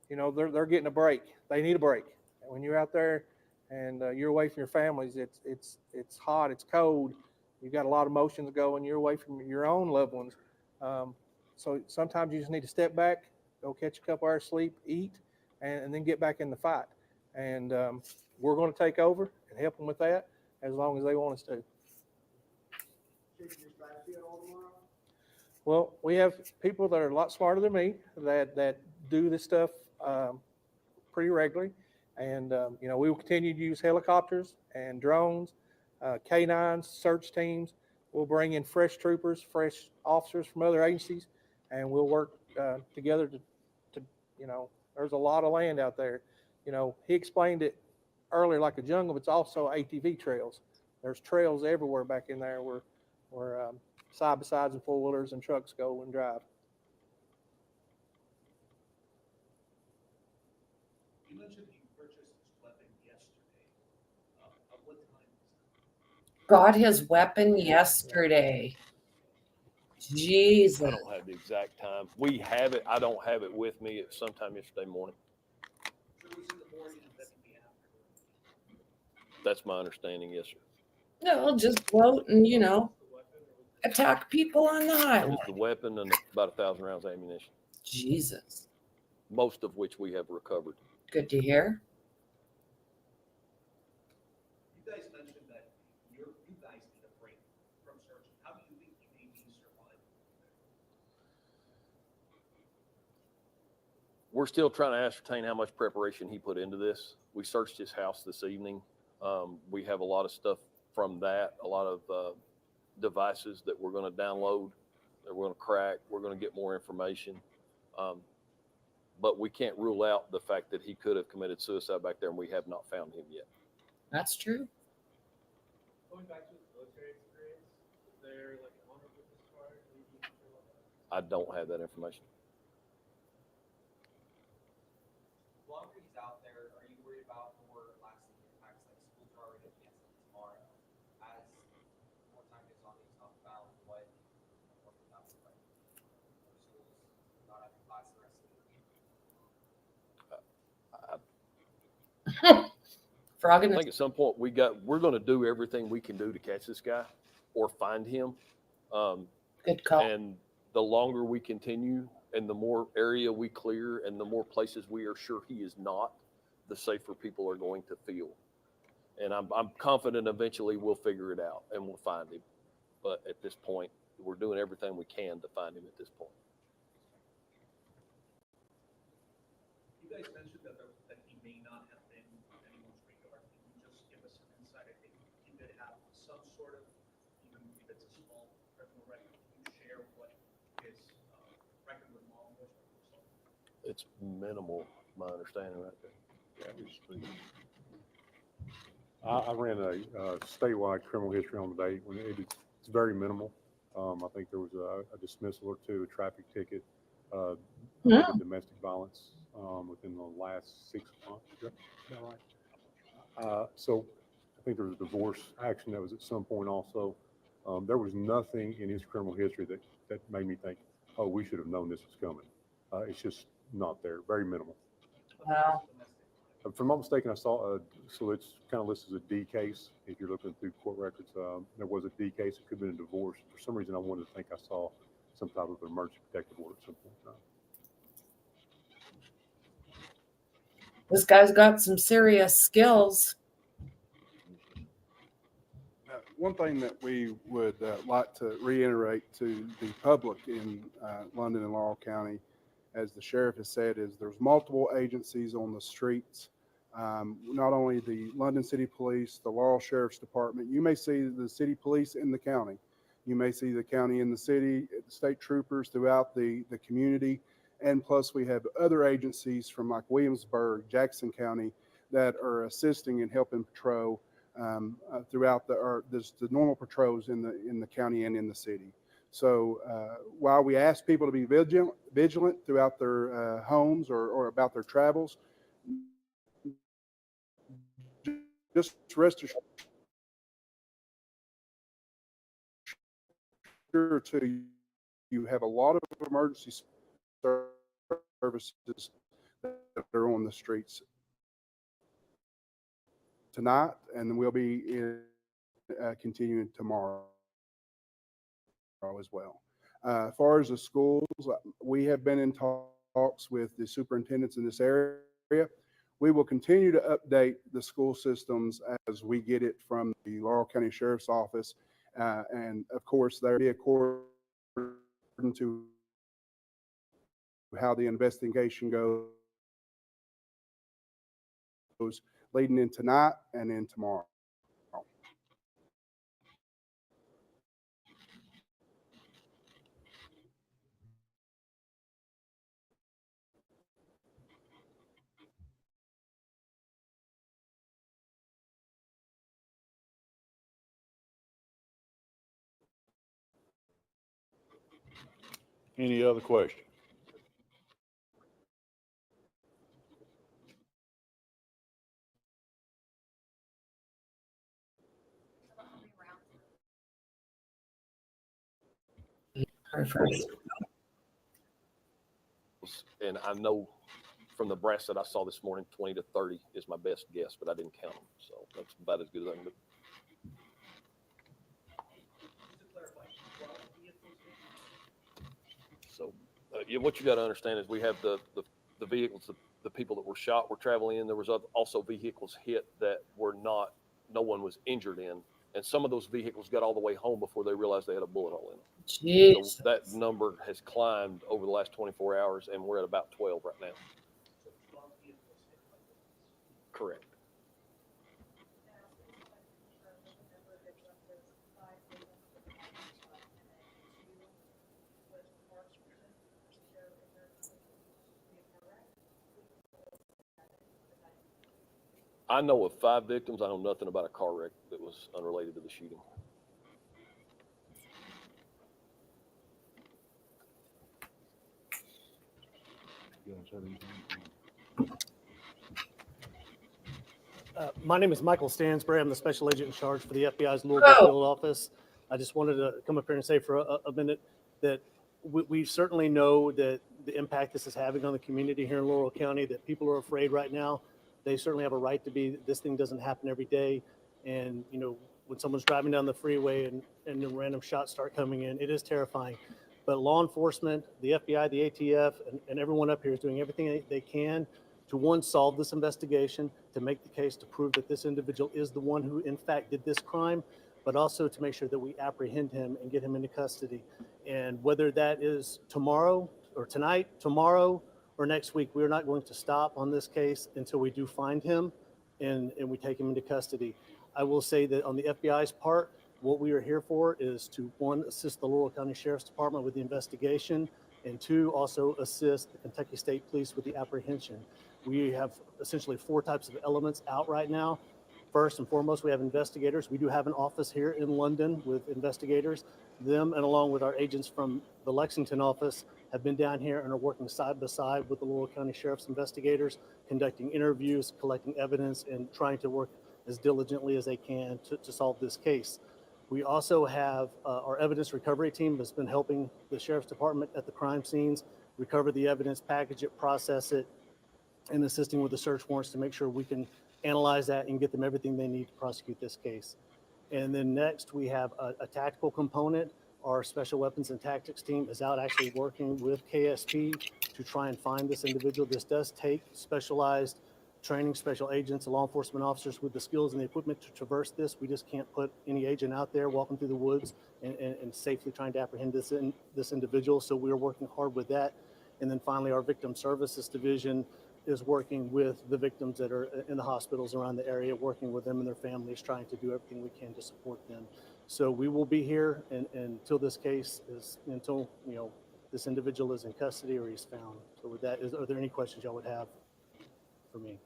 They're getting a break. They need a break. And when you're out there and you're away from your families, it's hot, it's cold. You've got a lot of emotions going. You're away from your own loved ones. So sometimes you just need to step back, go catch a couple hours sleep, eat, and then get back in the fight. And we're going to take over and help them with that as long as they want us to. Well, we have people that are a lot smarter than me that do this stuff pretty regularly. And, we will continue to use helicopters and drones, K9s, search teams. We'll bring in fresh troopers, fresh officers from other agencies, and we'll work together to there's a lot of land out there. He explained it earlier like a jungle, but it's also ATV trails. There's trails everywhere back in there where side-by-sides and four-wheelers and trucks go and drive. You mentioned you purchased this weapon yesterday. At what time? Got his weapon yesterday. Jesus. I don't have the exact time. We have it. I don't have it with me. It's sometime yesterday morning. So it was in the morning and then in the afternoon. That's my understanding, yes, sir. No, just float and, attack people on the It highway. was the weapon and about 1,000 rounds of ammunition, Jesus. most of which we have recovered. Good to hear. You guys mentioned that you guys need a break from searching. How do you think you may be surviving? We're still trying to ascertain how much preparation he put into this. We searched his house this evening. We have a lot of stuff from that, a lot of devices that we're going to download, that we're going to crack. We're going to get more information. But we can't rule out the fact that he could have committed suicide back there, and we have not found him yet. That's true. Going back to his military experience, is there like an honor with this card? I don't have that information. Longer he's out there, are you worried about more lasting impacts like schools are already canceled tomorrow? As more time goes on, he's not found, what would that look like? Schools not having class the rest of the week? Frog I in think at some point we're going to do everything we can do to catch this guy or find him. Good call. And the longer we continue and the more area we clear and the more places we are sure he is not, the safer people are going to feel. And I'm confident eventually we'll figure it out and we'll find him. But at this point, we're doing everything we can to find him at this point. You guys mentioned that he may not have been on anyone's radar. Can you just give us some insight? I think he did have It's minimal, my understanding right there. I ran a statewide criminal history on the day when it's very minimal. I think there was a dismissal or two, a traffic ticket, domestic violence within the last 6 months. Is that right? So I think there was a divorce action that was at some point also. There was nothing in his criminal history that made me think, oh, we should have known this was coming. It's just not there, very minimal. Wow. If I'm not mistaken, I saw so it's kind of listed as a D case. If you're looking through court records, there was a D case. It could have been a divorce. For some reason, I wanted to think I saw some type of emergency protective order at some point in time. This guy's got some serious skills. One thing that we would like to reiterate to the public in London and Laurel County, as the sheriff has said, is there's multiple agencies on the streets. Not only the London City Police, the Laurel Sheriff's Department. You may see the city police in the county. You may see the county in the city, the state troopers throughout the community. And plus we have other agencies from like Williamsburg, Jackson County that are assisting and helping patrol throughout the normal patrols in the county and in the city. So while we ask people to be vigilant throughout their homes or about their travels, just rest assured too, you have a lot of emergency services that are on the streets tonight, and we'll be continuing tomorrow as well. As far as the schools, we have been in talks with the superintendents in this area. We will continue to update the school systems as we get it from the Laurel County Sheriff's Office. And of course, there will be according to how the investigation goes leading in tonight and in tomorrow. Any other questions? And I know from the brass that I saw this morning, 20 to 30 is my best guess, but I didn't count them. So that's about as good as I can do. So yeah, what you got to understand is we have the vehicles, the people that were shot were traveling in. There was also vehicles hit that were not, no one was injured in. And some of those vehicles got all the way home before they realized they had a bullet hole in them. Jesus. So that number has climbed over the last 24 hours, and we're at about 12 right now. Correct. I know of 5 victims. I know nothing about a car wreck that was unrelated to the shooting. My name is Michael Stansbury. I'm the special agent in charge for the FBI's Louisville field office. I just wanted to come up here and say for a minute that we certainly know that the impact this is having on the community here in Laurel County, that people are afraid right now. They certainly have a right to be. This thing doesn't happen every day. And, you know, when someone's driving down the freeway and the random shots start coming in, it is terrifying. But law enforcement, the FBI, the ATF, and everyone up here is doing everything they can to, one, solve this investigation, to make the case to prove that this individual is the one who, in fact, did this crime, but also to make sure that we apprehend him and get him into custody. And whether that is tomorrow or tonight, tomorrow, or next week, we are not going to stop on this case until we do find him and we take him into custody. I will say that on the FBI's part, what we are here for is to, one, assist the Laurel County Sheriff's Department with the investigation, and 2, also assist the Kentucky State Police with the apprehension. We have essentially 4 types of elements out right now. First and foremost, we have investigators. We do have an office here in London with investigators. Them, and along with our agents from the Lexington office, have been down here and are working side by side with the Laurel County Sheriff's investigators, conducting interviews, collecting evidence, and trying to work as diligently as they can to solve this case. We also have our evidence recovery team that's been helping the Sheriff's Department at the crime scenes recover the evidence, package it, process it, and assisting with the search warrants to make sure we can analyze that and get them everything they need to prosecute this case. And then next, we have a tactical component. Our special weapons and tactics team is out actually working with KSP to try and find this individual. This does take specialized training, special agents, law enforcement officers with the skills and the equipment to traverse this. We just can't put any agent out there walking through the woods and safely trying to apprehend this individual. So we're working hard with that. And then finally, our victim services division is working with the victims that are in the hospitals around the area, working with them and their families, trying to do everything we can to support them. So we will be here until this case is, until, you know, this individual is in custody or he's found. So with that, are there any questions y'all would have for me?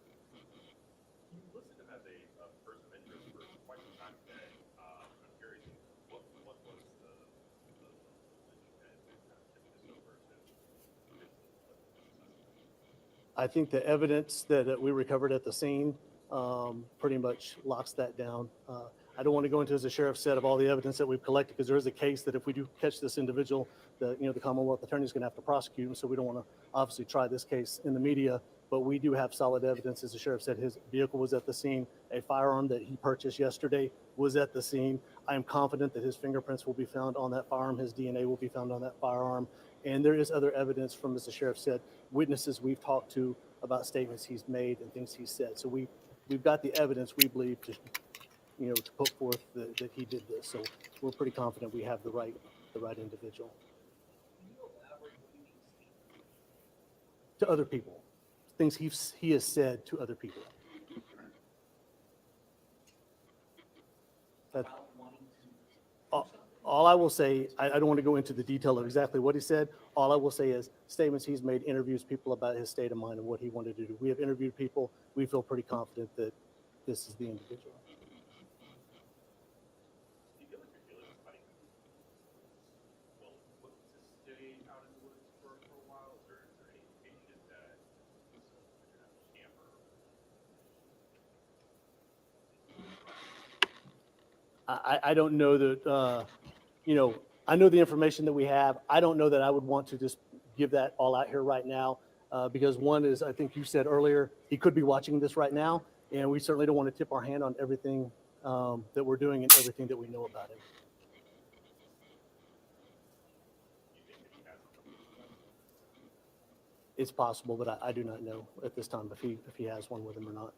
You listed him as a person of interest for quite some time today. I'm curious, what was the link that kind of tipped this over to? I think the evidence that we recovered at the scene pretty much locks that down. I don't want to go into, as the sheriff said, of all the evidence that we've collected, because there is a case that if we do catch this individual, the Commonwealth Attorney is going to have to prosecute him. So we don't want to obviously try this case in the media, but we do have solid evidence. As the sheriff said, his vehicle was at the scene. A firearm that he purchased yesterday was at the scene. I am confident that his fingerprints will be found on that firearm. His DNA will be found on that firearm. And there is other evidence from, as the sheriff said, witnesses we've talked to about statements he's made and things he said. So we've got the evidence we believe to, to put forth that he did this. So we're pretty confident we have the right individual. To other people, things he has said to other people. That, all I will say, I don't want to go into the detail of exactly what he said. All I will say is statements he's made, interviews people about his state of mind and what he wanted to do. We have interviewed people. We feel pretty confident that this is the individual. Do you feel like you're dealing with somebody who looks to stay out in the woods for a while? Is there any indication that you're not a camper? I don't know that, I know the information that we have. I don't know that I would want to just give that all out here right now because one is, I think you said earlier, he could be watching this right now, and we certainly don't want to tip our hand on everything that we're doing and everything that we know about him. It's possible, but I do not know at this time if he has one with him or not.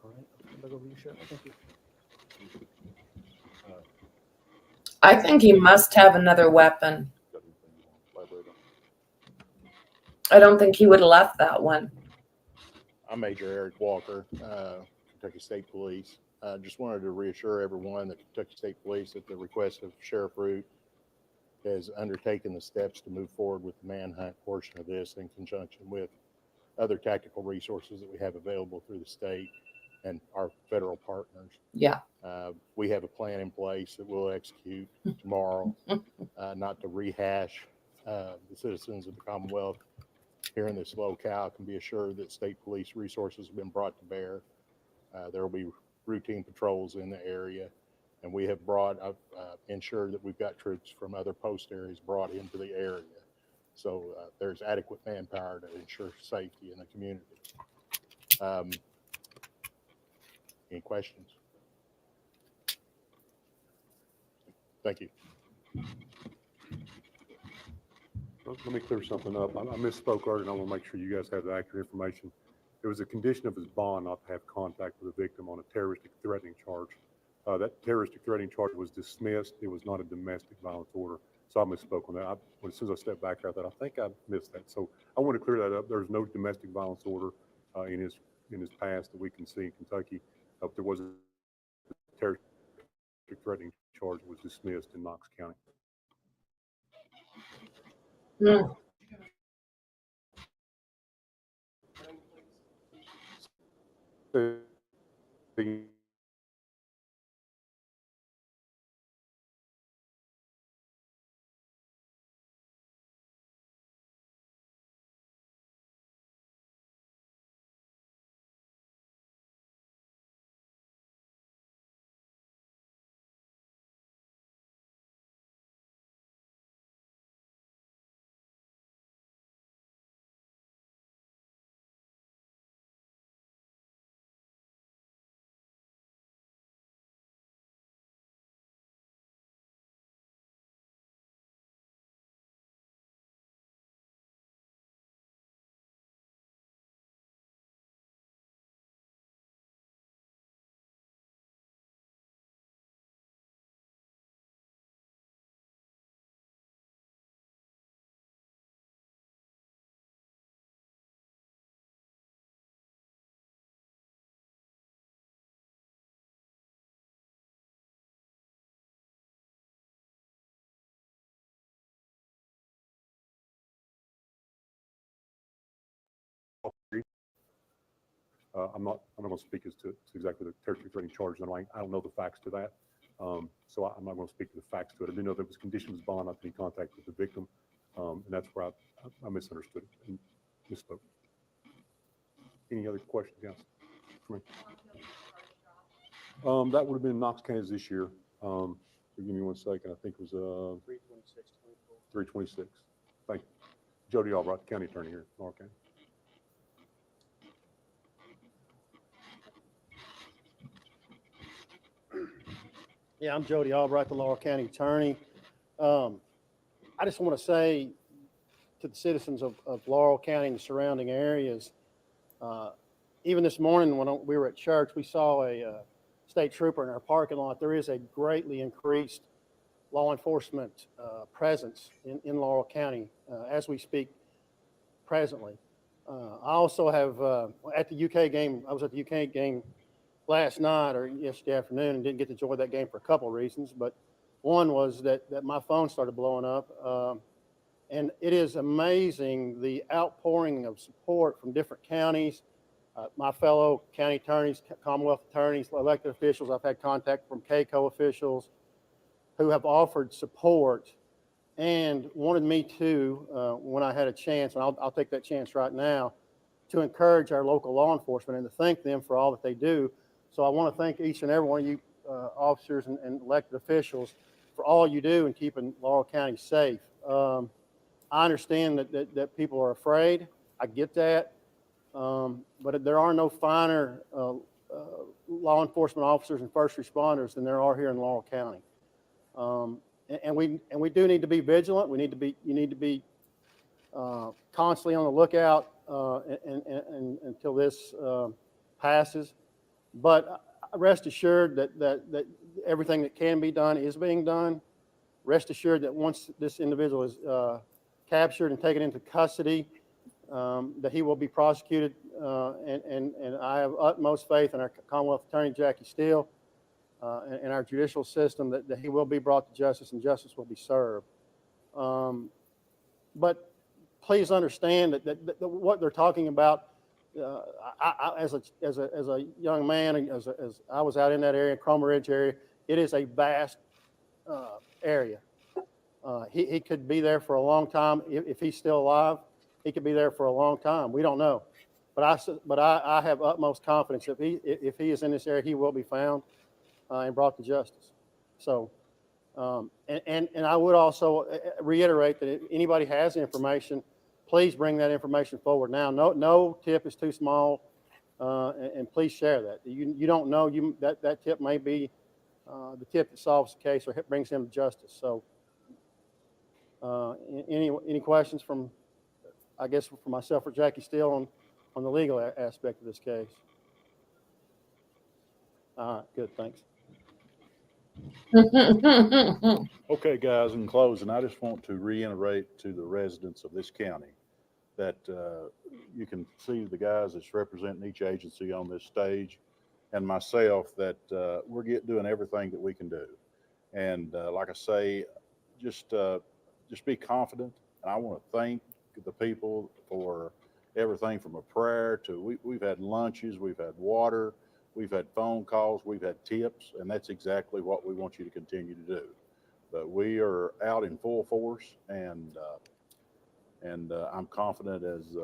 All right, back over to you, Sheriff. Thank you. I think he must have another weapon. I don't think he would have left that one. I'm Major Eric Walker, Kentucky State Police. I just wanted to reassure everyone that Kentucky State Police, at the request of Sheriff Root, has undertaken the steps to move forward with the manhunt portion of this in conjunction with other tactical resources that we have available through the state and our federal partners. Yeah. We have a plan in place that we'll execute tomorrow, not to rehash. The citizens of the Commonwealth here in this locale can be assured that state police resources have been brought to bear. There will be routine patrols in the area, and we have ensured that we've got troops from other post areas brought into the area. So there's adequate manpower to ensure safety in the community. Any questions? Thank you. Let me clear something up. I misspoke earlier, and I want to make sure you guys have the accurate information. It was a condition of his bond not to have contact with the victim on a terroristic threatening charge. That terroristic threatening charge was dismissed. It was not a domestic violence order. So I misspoke on that. As soon as I stepped back out, I think I missed that. So I want to clear that up. There's no domestic violence order in his past that we can see in Kentucky. There was a terroristic threatening charge that was dismissed in Knox County. Mm. I'm not going to speak as to exactly the territory threatening charge. I don't know the facts to that. So I'm not going to speak to the facts to it. I do know there was conditions bond, not to be in contact with the victim. And that's where I misunderstood it and misspoke. Any other questions, guys? For me? That would have been Knox, Kansas this year. Give me 1 second. I think it was 326. Thank you. Jody Albright, County Attorney here in Laurel County. Yeah, I'm Jody Albright, the Laurel County Attorney. I just want to say to the citizens of Laurel County and the surrounding areas, even this morning when we were at church, we saw a state trooper in our parking lot. There is a greatly increased law enforcement presence in Laurel County as we speak presently. I also have, at the UK game, I was at the UK game last night or yesterday afternoon and didn't get to enjoy that game for a couple of reasons, but one was that my phone started blowing up. And it is amazing the outpouring of support from different counties, my fellow county attorneys, Commonwealth attorneys, elected officials. I've had contact from KCO officials who have offered support and wanted me to, when I had a chance, and I'll take that chance right now, to encourage our local law enforcement and to thank them for all that they do. So I want to thank each and every one of you officers and elected officials for all you do in keeping Laurel County safe. I understand that people are afraid. I get that. But there are no finer law enforcement officers and first responders than there are here in Laurel County. And we do need to be vigilant. You need to be constantly on the lookout and until this passes. But rest assured that everything that can be done is being done. Rest assured that once this individual is captured and taken into custody, that he will be prosecuted. And I have utmost faith in our Commonwealth Attorney, Jackie Steele, and our judicial system that he will be brought to justice and justice will be served. But please understand that what they're talking about, as a young man, and as I was out in that area, Cromer Ridge area, it is a vast area. He could be there for a long time. If he's still alive, he could be there for a long time. We don't know. But I have utmost confidence if he is in this area, he will be found and brought to justice. So, and I would also reiterate that if anybody has information, please bring that information forward now. No tip is too small, and please share that. You don't know, that tip may be the tip that solves the case or brings him to justice. So, any questions from, I guess, for myself or Jackie Steele on the legal aspect of this case? All right, good, thanks. Okay, guys, in closing, I just want to reiterate to the residents of this county that you can see the guys that's representing each agency on this stage and myself that we're doing everything that we can do. And like I say, just be confident And I want to thank the people for everything from a prayer to we've had lunches, we've had water, we've had phone calls, we've had tips, and that's exactly what we want you to continue to do. But we are out in full force, and I'm confident, as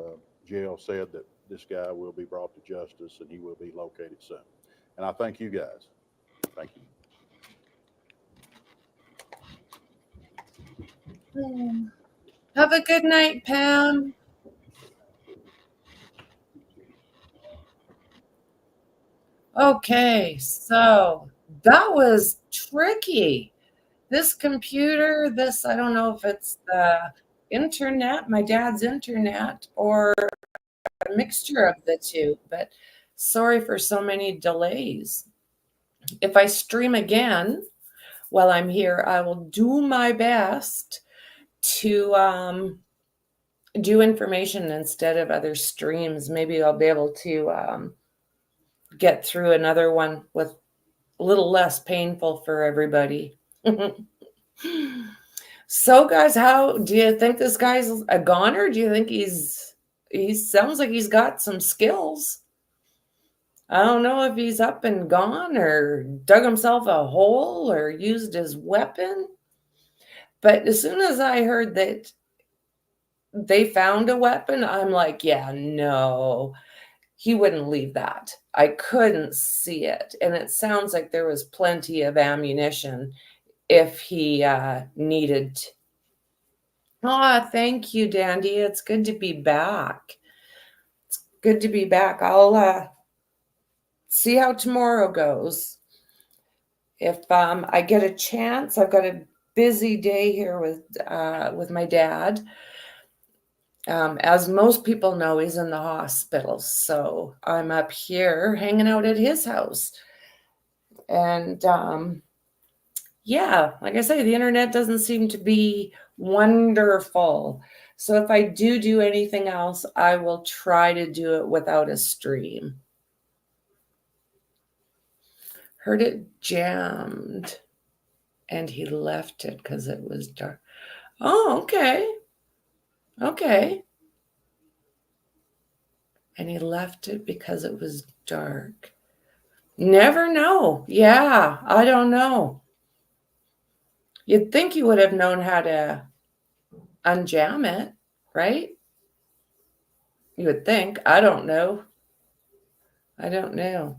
JL said, that this guy will be brought to justice and he will be located soon. And I thank you guys. Thank you. Have a good night, Pam. Okay, so that was tricky. This computer, I don't know if it's the internet, my dad's internet, or a mixture of the two, but sorry for so many delays. If I stream again while I'm here, I will do my best to do information instead of other streams. Maybe I'll be able to get through another one with a little less painful for everybody. So guys, how do you think this guy's a goner? Do you think he sounds like he's got some skills? I don't know if he's up and gone or dug himself a hole or used his weapon. But as soon as I heard that they found a weapon, I'm like, yeah, no, he wouldn't leave that. I couldn't see it. And it sounds like there was plenty of ammunition if he needed. Oh, thank you, Dandy. It's good to be back. It's good to be back. I'll see how tomorrow goes. If I get a chance, I've got a busy day here with my dad. As most people know, he's in the hospital. So I'm up here hanging out at his house. And yeah, like I say, the internet doesn't seem to be wonderful. So if I do anything else, I will try to do it without a stream. Heard it jammed and he left it because it was dark. Oh, okay. Okay. And he left it because it was dark. Never know. Yeah, I don't know. You'd think you would have known how to unjam it, right? You would think. I don't know. I don't know.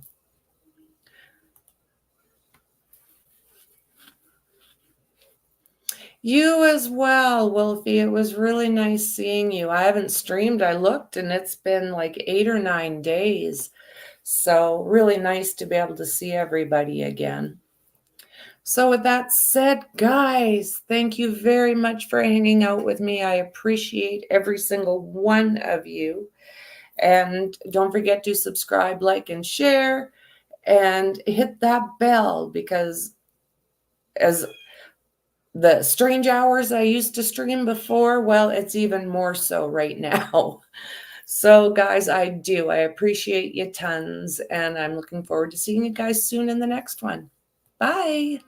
You as well, Wolfie. It was really nice seeing you. I haven't streamed. I looked and it's been like 8 or 9 days. So really nice to be able to see everybody again. So with that said, guys, thank you very much for hanging out with me. I appreciate every single one of you. And don't forget to subscribe, like, and share, and hit that bell, because as the strange hours I used to stream before, well, it's even more so right now. So guys, I appreciate you tons, and I'm looking forward to seeing you guys soon in the next one. Bye.